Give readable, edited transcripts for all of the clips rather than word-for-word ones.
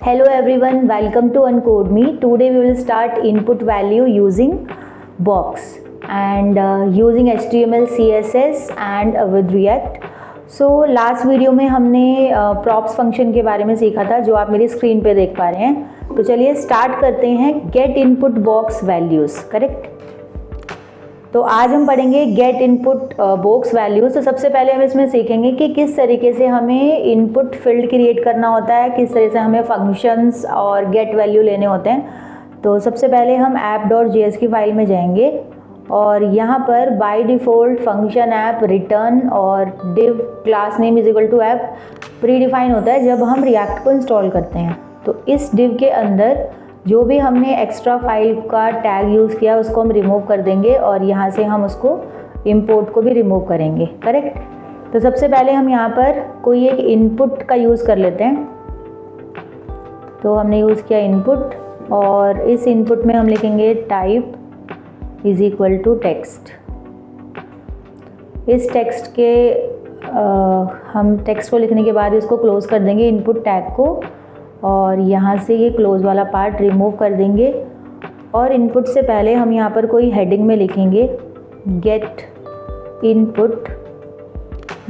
Hello everyone, welcome to Uncode Me. Today we will start input value using box and using HTML, CSS and with React. So last video में हमने props function के बारे में सीखा था जो आप मेरी स्क्रीन पे देख पा रहे हैं। तो चलिए स्टार्ट करते हैं get input box values, correct. तो आज हम पढ़ेंगे गेट इनपुट बॉक्स वैल्यूज़। तो सबसे पहले हम इसमें सीखेंगे कि किस तरीके से हमें इनपुट फील्ड क्रिएट करना होता है, किस तरह से हमें फंक्शंस और गेट वैल्यू लेने होते हैं। तो सबसे पहले हम app.js की फाइल में जाएंगे और यहाँ पर by default function app return और div class name is equal to app predefine होता है जब हम रिएक्ट को इंस्टॉल करते हैं। तो इस div के अंदर जो भी हमने एक्स्ट्रा फाइल का टैग यूज़ किया उसको हम रिमूव कर देंगे और यहाँ से हम उसको इंपोर्ट को भी रिमूव करेंगे, करेक्ट। तो सबसे पहले हम यहाँ पर कोई एक इनपुट का यूज़ कर लेते हैं। तो हमने यूज़ किया इनपुट और इस इनपुट में हम लिखेंगे type is equal to text. इस टेक्स्ट के हम टेक्स्ट को लिखने के बाद इसको क्लोज़ कर देंगे इनपुट टैग को और यहाँ से ये क्लोज वाला पार्ट रिमूव कर देंगे और इनपुट से पहले हम यहाँ पर कोई हेडिंग में लिखेंगे get input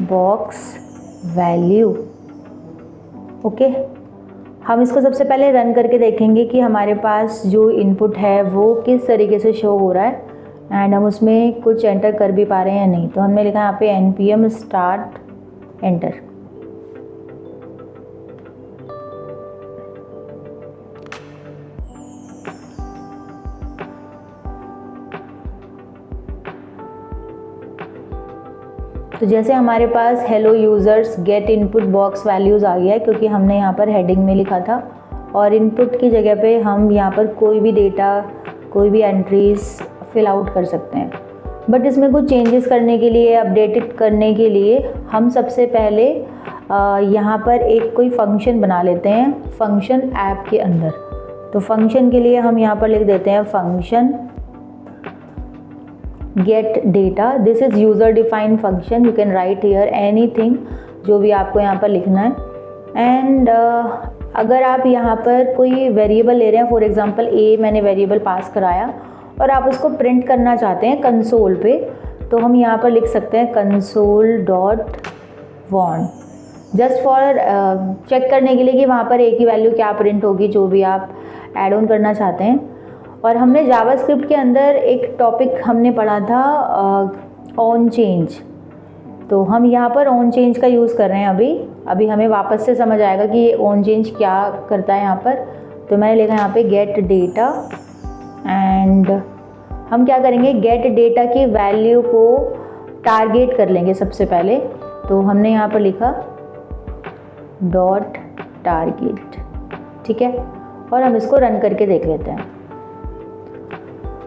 box value. Okay, हम इसको सबसे पहले रन करके देखेंगे कि हमारे पास जो इनपुट है वो किस तरीके से शो हो रहा है एंड हम उसमें कुछ एंटर कर भी पा रहे हैं या नहीं। तो हमने लिखा यहाँ पे npm स्टार्ट एंटर। तो जैसे हमारे पास hello users get input box values आ गया है क्योंकि हमने यहाँ पर हेडिंग में लिखा था और इनपुट की जगह पे हम यहाँ पर कोई भी डेटा, कोई भी एंट्रीज फिल आउट कर सकते हैं। बट इसमें कुछ चेंजेस करने के लिए, अपडेटेड करने के लिए हम सबसे पहले यहाँ पर एक कोई फंक्शन बना लेते हैं फंक्शन ऐप के अंदर। तो फंक्शन के लिए हम यहाँ पर लिख देते हैं function gate data. This is user defined function, you can write hear anything जो भी आपको यहाँ पर लिखना है। एंड अगर आप यहाँ पर कोई वेरिएबल ले रहे हैं, फॉर एग्जांपल ए मैंने वेरिएबल पास कराया और आप उसको प्रिंट करना चाहते हैं कंसोल पे, तो हम यहाँ पर लिख सकते हैं कंसोल डॉट वॉन, जस्ट फॉर चेक करने के लिए कि वहाँ पर ए की वैल्यू क्या प्रिंट होगी जो भी आप ऐड ऑन करना चाहते हैं। और हमने जावास्क्रिप्ट के अंदर एक टॉपिक हमने पढ़ा था ऑन चेंज, तो हम यहाँ पर ऑन चेंज का यूज़ कर रहे हैं अभी हमें वापस से समझ आएगा कि ये ऑन चेंज क्या करता है यहाँ पर। तो मैंने लिखा यहाँ पे गेट डेटा एंड हम क्या करेंगे गेट डेटा की वैल्यू को टारगेट कर लेंगे सबसे पहले। तो हमने यहाँ पर लिखा डॉट टारगेट, ठीक है। और हम इसको रन करके देख लेते हैं।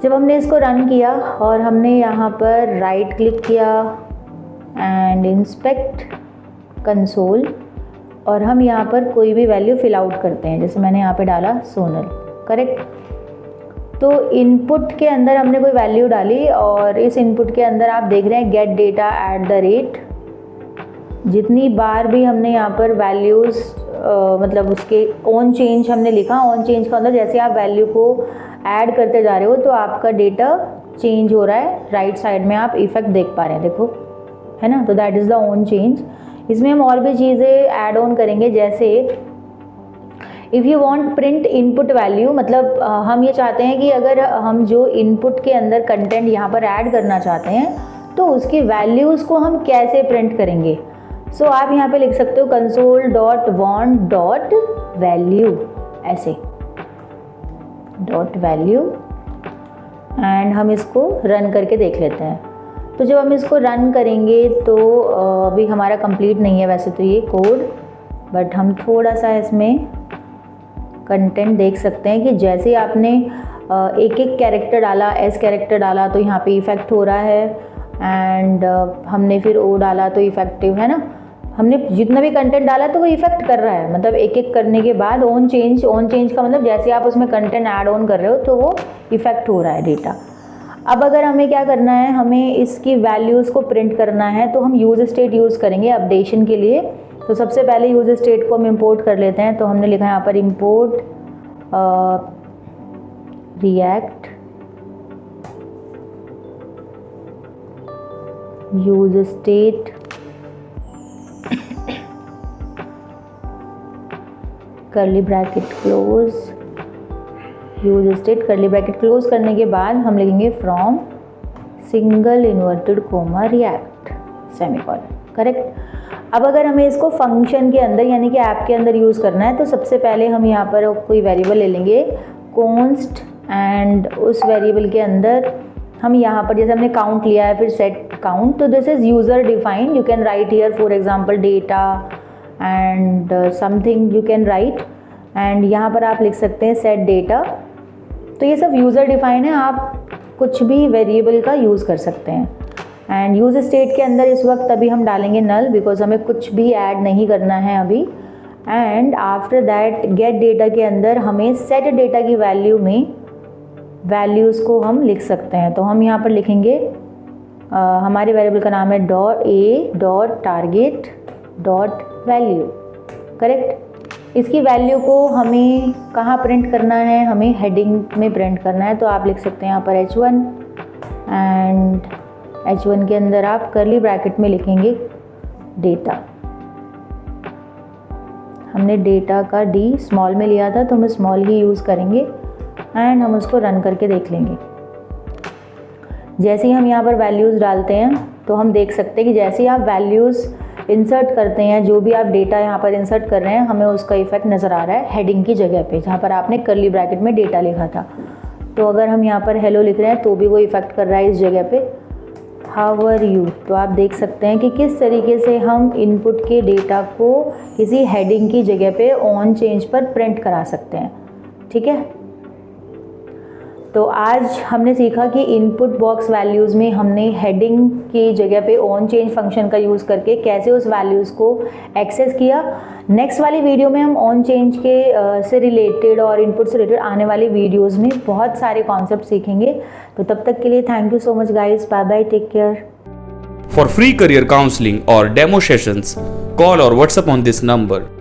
जब हमने इसको रन किया और हमने यहाँ पर राइट क्लिक किया एंड इंस्पेक्ट कंसोल और हम यहाँ पर कोई भी वैल्यू फिल आउट करते हैं, जैसे मैंने यहाँ पे डाला सोनल, करेक्ट। तो इनपुट के अंदर हमने कोई वैल्यू डाली और इस इनपुट के अंदर आप देख रहे हैं gate data at the rate. जितनी बार भी हमने यहाँ पर वैल्यूज़ मतलब उसके ऑन चेंज हमने लिखा, ऑन चेंज का अंदर जैसे आप वैल्यू को ऐड करते जा रहे हो तो आपका डेटा चेंज हो रहा है। राइट साइड में आप इफेक्ट देख पा रहे हैं, देखो, है ना। तो that is the on change. इसमें हम और भी चीज़ें ऐड ऑन करेंगे, जैसे if you want print input value, मतलब हम ये चाहते हैं कि अगर हम जो इनपुट के अंदर कंटेंट यहाँ पर ऐड करना चाहते हैं तो उसकी वैल्यूज़ को हम कैसे प्रिंट करेंगे। सो आप यहाँ पे लिख सकते हो console dot want dot value, ऐसे डॉट वैल्यू एंड हम इसको रन करके देख लेते हैं। तो जब हम इसको रन करेंगे तो अभी हमारा कंप्लीट नहीं है वैसे तो ये कोड, बट हम थोड़ा सा इसमें कंटेंट देख सकते हैं कि जैसे आपने एक एक कैरेक्टर डाला, एस कैरेक्टर डाला तो यहाँ पे इफ़ेक्ट हो रहा है एंड हमने फिर ओ डाला तो इफ़ेक्टिव, है ना। हमने जितना भी कंटेंट डाला तो वो इफेक्ट कर रहा है, मतलब एक एक करने के बाद ऑन चेंज का मतलब जैसे आप उसमें कंटेंट ऐड ऑन कर रहे हो तो वो इफेक्ट हो रहा है डेटा। अब अगर हमें क्या करना है, हमें इसकी वैल्यूज़ को प्रिंट करना है तो हम यूज़ स्टेट यूज़ करेंगे अपडेशन के लिए। तो सबसे पहले यूज स्टेट को हम इंपोर्ट कर लेते हैं। तो हमने लिखा है यहाँ पर import react use state curly bracket close, use state curly bracket close करने के बाद हम लिखेंगे from single inverted coma react semicolon. Correct. अब अगर हमें इसको फंक्शन के अंदर यानी कि ऐप के अंदर यूज़ करना है तो सबसे पहले हम यहाँ पर कोई वेरिएबल ले लेंगे कॉन्स्ट, एंड उस वेरिएबल के अंदर हम यहाँ पर जैसे हमने काउंट लिया है फिर सेट काउंट, तो this is user defined. You can write here for example data and something you can write, and यहाँ पर आप लिख सकते हैं सेट डेटा। तो ये सब यूज़र डिफाइन है, आप कुछ भी वेरिएबल का यूज़ कर सकते हैं। एंड यूज स्टेट के अंदर इस वक्त अभी हम डालेंगे नल, बिकॉज हमें कुछ भी ऐड नहीं करना है अभी। And after that get data के अंदर हमें सेट डेटा की वैल्यू में वैल्यूज़ को हम लिख सकते हैं। तो हम यहाँ पर लिखेंगे हमारे वेरिएबल का नाम है a.target.value। करेक्ट। इसकी वैल्यू को हमें कहाँ प्रिंट करना है, हमें हेडिंग में प्रिंट करना है। तो आप लिख सकते हैं यहाँ पर h1, एंड h1 के अंदर आप कर्ली ब्रैकेट में लिखेंगे डेटा। हमने डेटा का d स्मॉल में लिया था तो हम स्मॉल ही यूज़ करेंगे, एंड हम उसको रन करके देख लेंगे। जैसे ही हम यहाँ पर वैल्यूज़ डालते हैं तो हम देख सकते हैं कि जैसे ही आप वैल्यूज़ इंसर्ट करते हैं, जो भी आप डेटा यहाँ पर इंसर्ट कर रहे हैं, हमें उसका इफेक्ट नज़र आ रहा है हेडिंग की जगह पे, जहाँ पर आपने कर्ली ब्रैकेट में डेटा लिखा था। तो अगर हम यहाँ पर हेलो लिख रहे हैं तो भी वो इफेक्ट कर रहा है इस जगह पे हाउ आर यू। तो आप देख सकते हैं कि किस तरीके से हम इनपुट के डेटा को किसी हेडिंग की जगह पे ऑन चेंज पर प्रिंट करा सकते हैं। ठीक है। तो आज हमने सीखा कि इनपुट बॉक्स वैल्यूज़ में हमने हेडिंग की जगह पे ऑन चेंज फंक्शन का यूज़ करके कैसे उस वैल्यूज़ को एक्सेस किया। नेक्स्ट वाली वीडियो में हम ऑन चेंज के से रिलेटेड और इनपुट से रिलेटेड आने वाली वीडियोज़ में बहुत सारे कॉन्सेप्ट सीखेंगे। तो तब तक के लिए thank you so much guys, bye bye, take care. For free career counseling or demo sessions, call or WhatsApp on this number